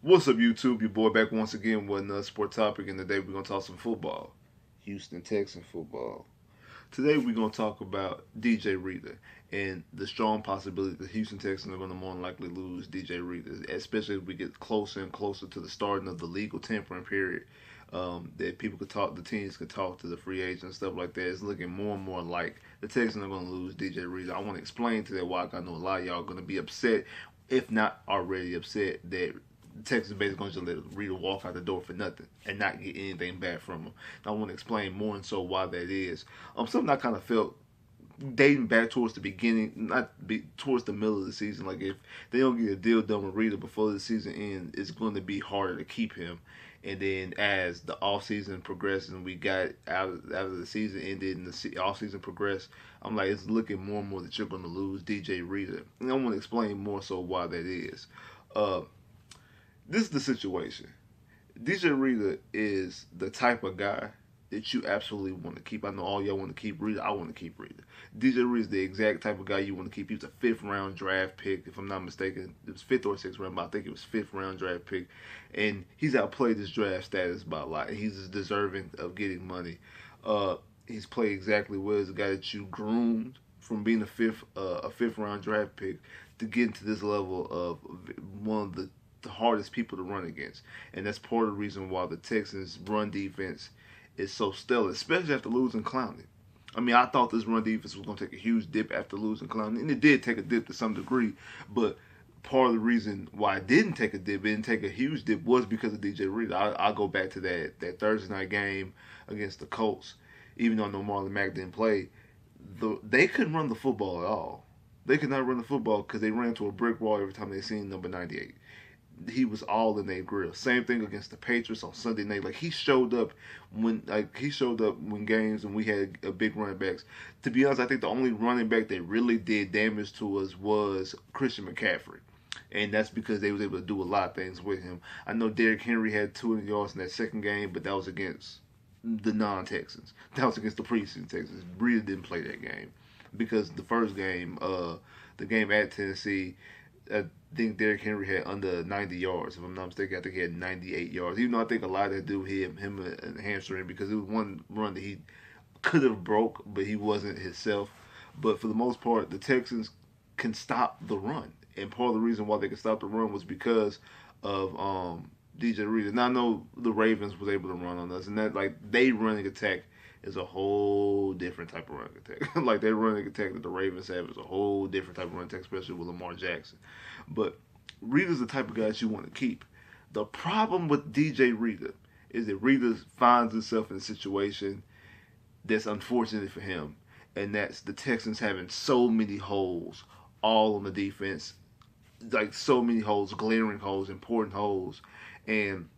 What's up, YouTube? Your boy back once again with another sport topic, and today we're gonna talk some football, Houston Texans football. Today we're gonna talk about DJ Reader and the strong possibility that Houston Texans are gonna more than likely lose DJ Reader, especially as we get closer and closer to the starting of the legal tampering period. That people could talk, the teams could talk to the free agents and stuff like that. It's looking more and more like the Texans are gonna lose DJ Reader. I want to explain today why I know a lot of y'all are gonna be upset, if not already upset, that Texas basically going to just let Reader walk out the door for nothing and not get anything back from him. And I want to explain more and so why that is. Something I kind of felt dating back towards the beginning, towards the middle of the season. Like if they don't get a deal done with Reader before the season ends, it's going to be harder to keep him. And then as the off season progresses and we got out of the season ended and the off season progressed, I'm like it's looking more and more that you're going to lose DJ Reader. And I want to explain more so why that is. This is the situation. DJ Reader is the type of guy that you absolutely want to keep. I know all y'all want to keep Reader. I want to keep Reader. DJ Reader is the exact type of guy you want to keep. He was a 5th round draft pick, if I'm not mistaken. It was 5th or 6th round, but I think it was 5th round draft pick. And he's outplayed his draft status by a lot. He's deserving of getting money. He's played exactly well as a guy that you groomed from being a fifth round draft pick to get into this level of one of the hardest people to run against. And that's part of the reason why the Texans' run defense is so stellar, especially after losing Clowney. I mean, I thought this run defense was going to take a huge dip after losing Clowney, and it did take a dip to some degree, but part of the reason why it didn't take a dip, it didn't take a huge dip, was because of DJ Reader. I'll go back to that Thursday night game against the Colts. Even though no Marlon Mack didn't play, they couldn't run the football at all. They could not run the football because they ran to a brick wall every time they seen number 98. He was all in their grill. Same thing against the Patriots on Sunday night. Like he showed up when games and we had big running backs. To be honest, I think the only running back that really did damage to us was Christian McCaffrey. And that's because they was able to do a lot of things with him. I know Derrick Henry had 200 yards in that second game, but that was against the non-Texans. That was against the preseason Texans. Breida didn't play that game because the first game, the game at Tennessee, I think Derrick Henry had under 90 yards. If I'm not mistaken, I think he had 98 yards. Even though I think a lot of that do him a hamstring because it was one run that he could have broke, but he wasn't himself. But for the most part, the Texans can stop the run, and part of the reason why they could stop the run was because of DJ Reader. Now I know the Ravens was able to run on us, and that like they running attack is a whole different type of running attack. Like their running attack that the Ravens have is a whole different type of running attack, especially with Lamar Jackson. But Reader's the type of guy you want to keep. The problem with DJ Reader is that Reader finds himself in a situation that's unfortunate for him, and that's the Texans having so many holes all on the defense, like so many holes, glaring holes, important holes, and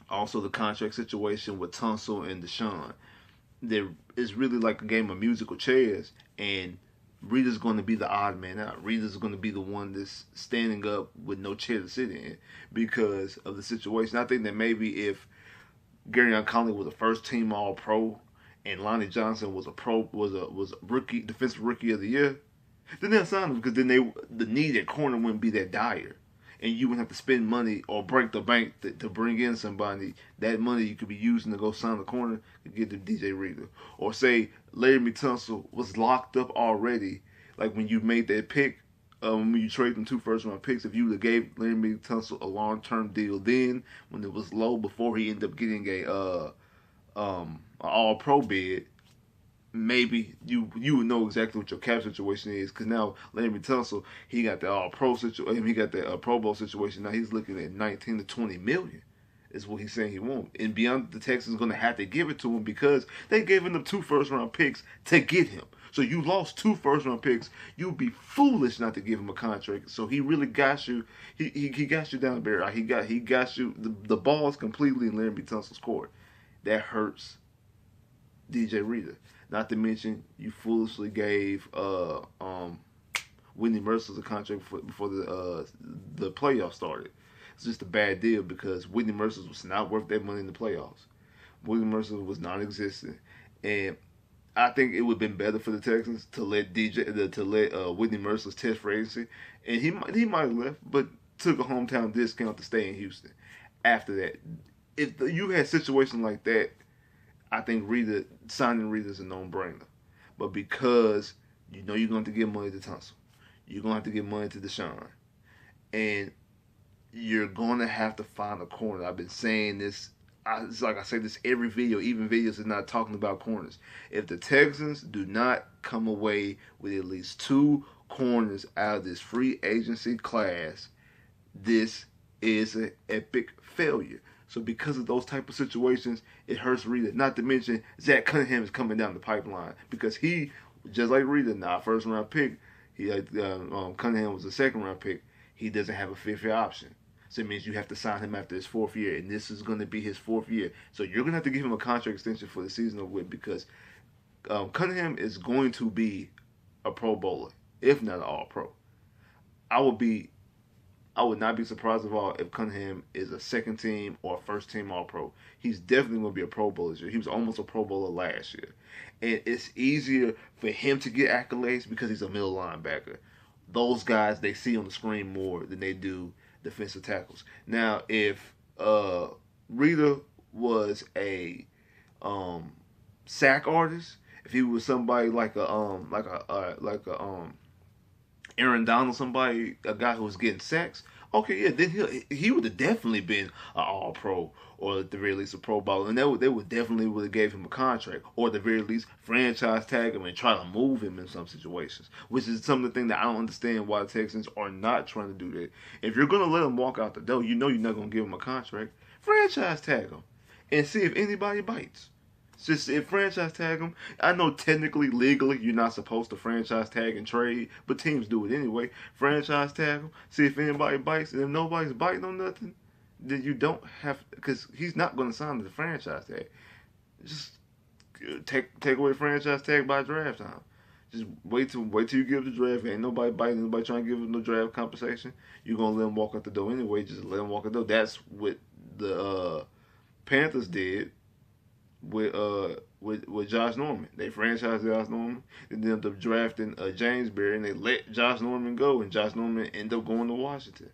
also the contract situation with Tunsil and Deshaun. There is really like a game of musical chairs, and Reader's going to be the odd man out. Reader's going to be the one that's standing up with no chair to sit in because of the situation. I think that maybe if Gary Conley was a first team All Pro and Lonnie Johnson was a rookie defensive rookie of the year, then they'll sign him because then the need at corner wouldn't be that dire. And you wouldn't have to spend money or break the bank to bring in somebody. That money you could be using to go sign the corner to get the DJ Reader. Or say Larry Tunsil was locked up already. Like when you made that pick, when you traded them 2 first-round picks, if you would have gave Larry Tunsil a long-term deal then, when it was low, before he ended up getting a All-Pro bid, maybe you would know exactly what your cap situation is, because now Larry Tunsil, he got the All Pro situation, he got the Pro Bowl situation. Now he's looking at 19 to 20 million is what he's saying he wants, and beyond, the Texans going to have to give it to him because they gave him the 2 first-round picks to get him. So you lost 2 first-round picks. You'd be foolish not to give him a contract. So he really got you. He got you down the barrel. He got you. The ball is completely in Larry Tunsil's court. That hurts DJ Reader. Not to mention, you foolishly gave Whitney Merciless a contract before the playoffs started. It's just a bad deal because Whitney Merciless was not worth that money in the playoffs. Whitney Merciless was non-existent, and I think it would have been better for the Texans to let Whitney Merciless test for agency, and he might have left, but took a hometown discount to stay in Houston. After that, if you had situations like that, I think signing Reader is a no-brainer. But because you know you're going to get money to Tunsil, you're going to have to get money to Deshaun, and you're going to have to find a corner. I've been saying this. It's like I say this every video, even videos that are not talking about corners. If the Texans do not come away with at least 2 corners out of this free agency class, this is an epic failure. So because of those type of situations, it hurts Reader. Not to mention, Zach Cunningham is coming down the pipeline because he, just like Reader, not first round pick. Cunningham was a second round pick. He doesn't have a 5th year option. So it means you have to sign him after his 4th year, and this is going to be his 4th year. So you're going to have to give him a contract extension for the season of with because Cunningham is going to be a Pro Bowler, if not an All-Pro. I would not be surprised at all if Cunningham is a second team or a first team All-Pro. He's definitely going to be a Pro Bowler this year. He was almost a Pro Bowler last year. And it's easier for him to get accolades because he's a middle linebacker. Those guys, they see on the screen more than they do defensive tackles. Now, if Reader was a sack artist, if he was somebody like a Aaron Donald, a guy who was getting sacks, okay, yeah, then he would have definitely been an All-Pro or at the very least a Pro Bowler, and they would definitely would have gave him a contract or at the very least franchise tag him and try to move him in some situations, which is some of the things that I don't understand why the Texans are not trying to do that. If you're gonna let him walk out the door, you know you're not gonna give him a contract. Franchise tag him and see if anybody bites. Just if franchise tag him, I know technically, legally, you're not supposed to franchise tag and trade, but teams do it anyway. Franchise tag him, see if anybody bites, and if nobody's biting on nothing, then you don't have, because he's not going to sign the franchise tag. Just take away the franchise tag by draft time. Just wait till you give the draft. Ain't nobody biting, nobody trying to give him no draft compensation. You're gonna let him walk out the door anyway. Just let him walk out the door. That's what the Panthers did with Josh Norman. They franchised Josh Norman and then ended up drafting James Berry, and they let Josh Norman go, and Josh Norman ended up going to Washington.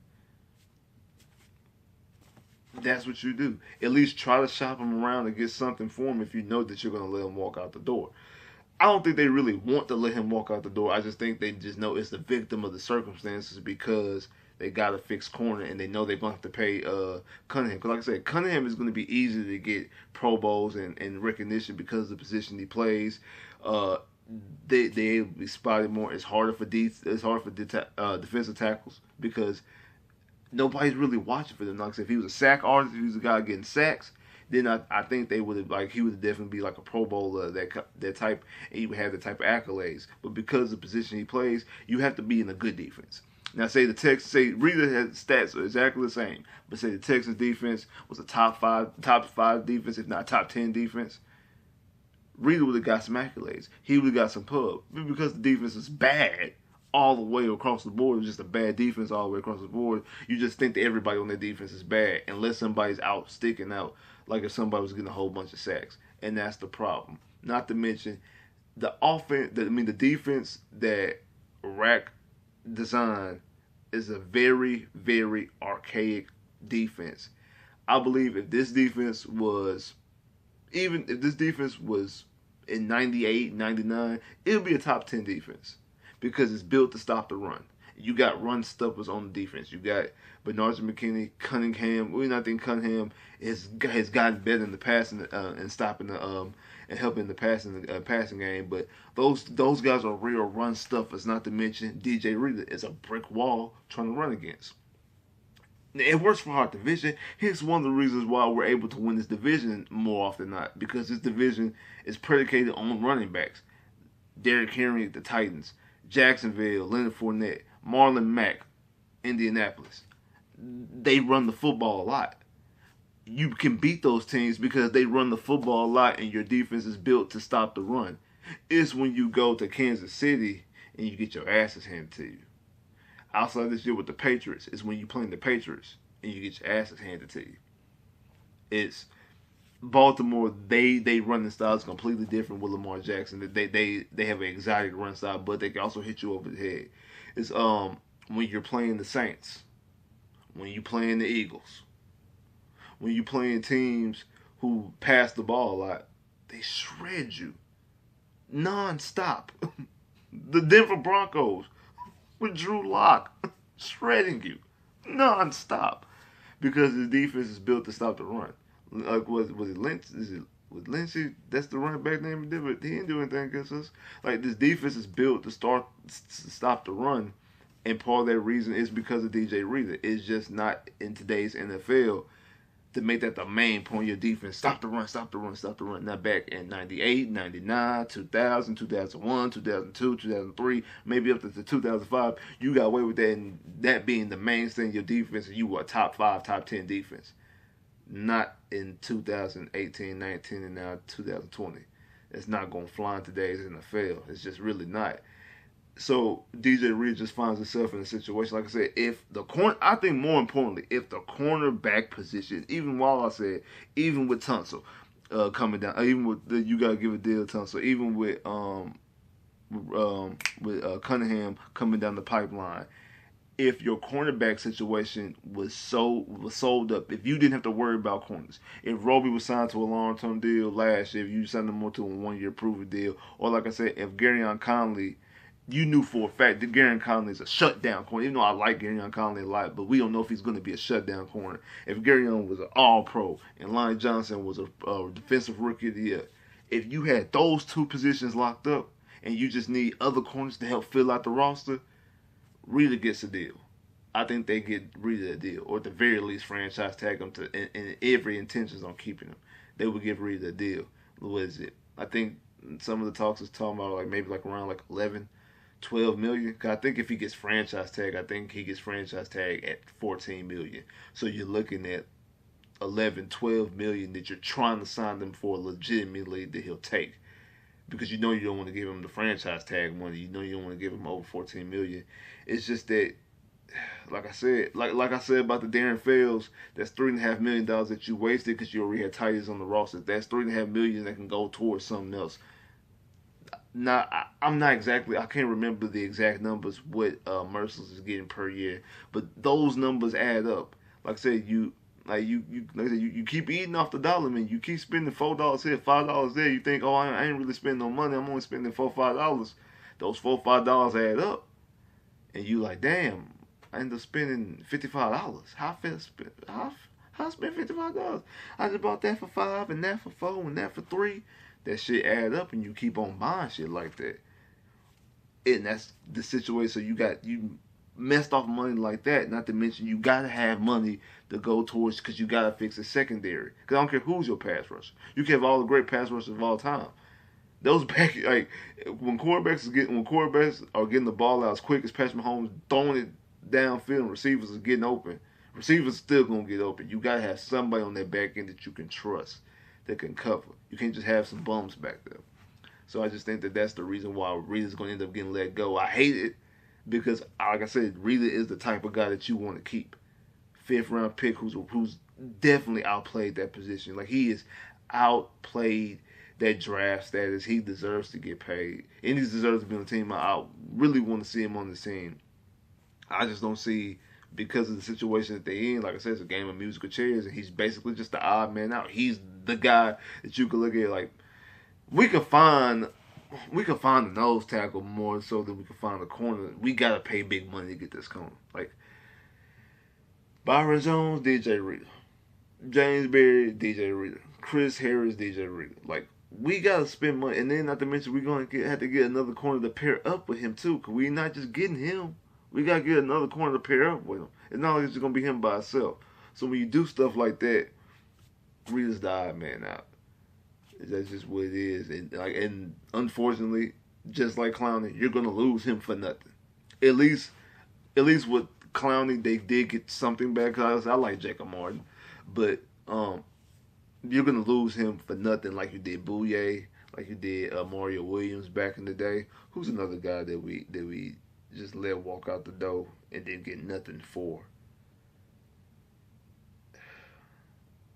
That's what you do. At least try to shop him around and get something for him if you know that you're going to let him walk out the door. I don't think they really want to let him walk out the door. I just think they just know it's the victim of the circumstances because they got a fixed corner, and they know they're going to have to pay Cunningham. Because like I said, Cunningham is going to be easy to get Pro Bowls and recognition because of the position he plays. They be spotted more. It's harder for defensive tackles because nobody's really watching for them. Like I said, if he was a sack artist, if he was a guy getting sacks, then I think they would have he would definitely be like a Pro Bowler, that type, and he would have the type of accolades. But because of the position he plays, you have to be in a good defense. Now, say Reader has stats are exactly the same, but say the Texans defense was a top five defense, if not top 10 defense. Reader would have got some accolades. He would have got some pub. But because the defense is bad all the way across the board, it was just a bad defense all the way across the board. You just think that everybody on their defense is bad unless somebody's out sticking out, like if somebody was getting a whole bunch of sacks, and that's the problem. Not to mention the offense. The defense that Rack design is a very, very archaic defense. I believe if this defense was in 98, 99, it would be a top 10 defense because it's built to stop the run. You got run stuffers on the defense. You got Bernard McKinney, Cunningham. I think Cunningham has gotten better in the passing and stopping the and helping the passing game. But those guys are real run stuffers. Not to mention DJ Reader is a brick wall trying to run against. It works for our division. Here's one of the reasons why we're able to win this division more often than not, because this division is predicated on running backs. Derrick Henry, the Titans, Jacksonville, Leonard Fournette, Marlon Mack, Indianapolis. They run the football a lot. You can beat those teams because they run the football a lot and your defense is built to stop the run. It's when you go to Kansas City and you get your asses handed to you. Outside this year with the Patriots, it's when you play the Patriots and you get your asses handed to you. It's Baltimore. They running style is completely different with Lamar Jackson. They have an exotic run style, but they can also hit you over the head. It's when you're playing the Saints when you playing the Eagles, when you playing teams who pass the ball a lot, they shred you non-stop. The Denver Broncos with Drew Lock shredding you non-stop because the defense is built to stop the run. Like was it Lynch? Is it with Lynchy? That's the running back name. He didn't do anything against us. Like this defense is built to stop the run, and part of that reason is because of DJ Reader. It's just not in today's NFL to make that the main point of your defense. Stop the run, stop the run, stop the run. Now back in 98, 99, 2000, 2001, 2002, 2003, maybe up to 2005, you got away with that and that being the mainstay of your defense and you were a top 5, top 10 defense. Not in 2018, 19, and now 2020. It's not going to fly in today's NFL. It's just really not. So DJ Reed just finds himself in a situation, like I said, if the corner, I think more importantly, if the cornerback position, even with Tunsil coming down, even with you gotta give a deal to Tunsil, even with Cunningham coming down the pipeline, if your cornerback situation was sold up, if you didn't have to worry about corners, if Roby was signed to a long-term deal last year, if you signed him more to a 1-year proven deal, or like I said, if Garyon Conley, you knew for a fact that Garyon Conley is a shutdown corner. Even though I like Garyon Conley a lot, but we don't know if he's going to be a shutdown corner. If Garyon was an all-pro and Lonnie Johnson was a defensive rookie of the year, if you had those two positions locked up and you just need other corners to help fill out the roster, Reader gets a deal. I think they get Reader a deal, or at the very least franchise tag him and every intentions on keeping him. They would give Reader a deal. What is it? I think some of the talks is talking about maybe around 11, 12 million. Cause I think if he gets franchise tag, I think he gets franchise tag at 14 million. So you're looking at 11, 12 million that you're trying to sign them for legitimately that he'll take. Because you know you don't want to give him the franchise tag money. You know you don't want to give him over 14 million. It's just that, like I said about the Darren Fells, that's $3.5 million that you wasted because you already had titles on the roster. That's $3.5 million that can go towards something else. I'm not exactly. I can't remember the exact numbers what Merciless is getting per year, but those numbers add up. Like I said, you keep eating off the dollar, man. You keep spending $4 here, $5 there. You think, oh, I ain't really spending no money. I'm only spending $4-5. Those $4-5 add up, and you like, damn, I end up spending $55. How I spent $55? I just bought that for $5 and that for $4 and that for $3. That shit add up, and you keep on buying shit like that. And that's the situation. So you messed off money like that. Not to mention you gotta have money to go towards because you gotta fix the secondary. Because I don't care who's your pass rusher. You can have all the great pass rushers of all time. Those back when quarterbacks are getting the ball out as quick as Patrick Mahomes throwing it downfield, and receivers are getting open. Receivers still gonna get open. You gotta have somebody on that back end that you can trust, that can cover. You can't just have some bums back there. So I just think that that's the reason why Reader's going to end up getting let go. I hate it because, like I said, Reader is the type of guy that you want to keep. 5th round pick who's definitely outplayed that position. Like, he is outplayed that draft status. He deserves to get paid. And he deserves to be on the team. I really want to see him on the team. I just don't see, because of the situation that they're in, like I said, it's a game of musical chairs, and he's basically just the odd man out. He's the guy that you could look at like, we could find a nose tackle more so than we could find a corner. We gotta pay big money to get this corner. Like Byron Jones, DJ Reader, James Berry, DJ Reader, Chris Harris, DJ Reader. Like, we gotta spend money, and then not to mention we're gonna have to get another corner to pair up with him too. Cause we're not just getting him. We gotta get another corner to pair up with him. It's not like it's just gonna be him by himself. So when you do stuff like that, Reader's the odd man out. That's just what it is. And unfortunately, just like Clowney, you're gonna lose him for nothing. At least with Clowney, they did get something back. Cause I like Jacob Martin, but you're gonna lose him for nothing, like you did Bouye, like you did Mario Williams back in the day. Who's another guy that we just let walk out the door and didn't get nothing for?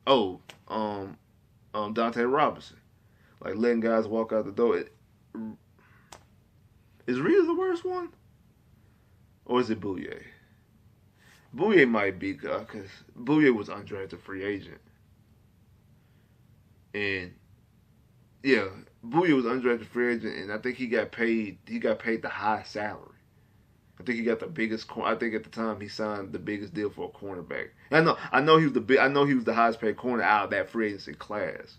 Oh, Dante Robinson. Like, letting guys walk out the door. Is Reader the worst one? Or is it Bouye? Bouye might be because Bouye was undrafted free agent, and yeah, Bouye was undrafted free agent, and I think he got paid. He got paid the high salary. I think he got the biggest. I think at the time he signed the biggest deal for a cornerback. I know he was the big. I know he was the highest paid corner out of that free agency class.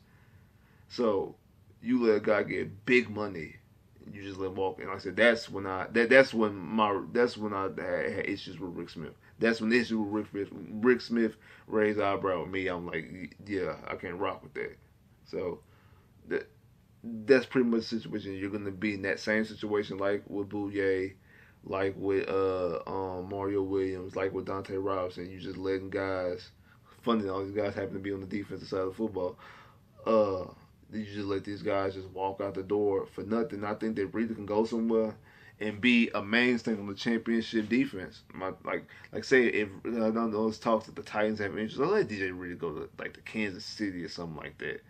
So you let a guy get big money, and you just let him walk. And like I said, that's when I had issues with Rick Smith. That's when the issue with Rick Smith raised eyebrow with me. I'm like, yeah, I can't rock with that. So that that's pretty much the situation. You're gonna be in that same situation like with Bouye, like with Mario Williams, like with Dante Robinson. You just letting guys. Funny, all these guys happen to be on the defensive side of football. Uh, you just let these guys just walk out the door for nothing. I think they really can go somewhere and be a mainstay on the championship defense. Like say if I don't know those talks that the Titans have interest, I'll let DJ really go to like the Kansas City or something like that.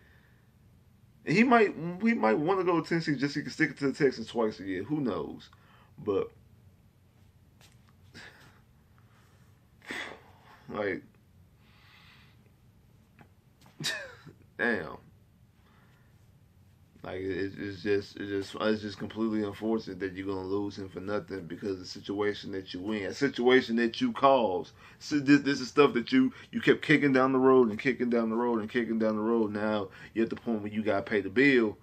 And he might want to go to Tennessee just so he can stick it to the Texans twice a year. Who knows? But like, damn. Like it's just completely unfortunate that you're gonna lose him for nothing because of the situation that you win, a situation that you caused. So this is stuff that you kept kicking down the road and kicking down the road and kicking down the road. Now you're at the point where you gotta pay the bill,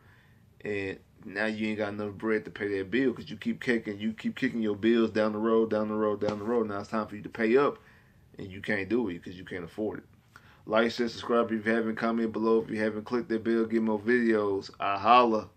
and now you ain't got enough bread to pay that bill because you keep kicking your bills down the road, down the road, down the road. Now it's time for you to pay up, and you can't do it because you can't afford it. Like, share, subscribe if you haven't. Comment below if you haven't. Click that bell, get more videos. I holla.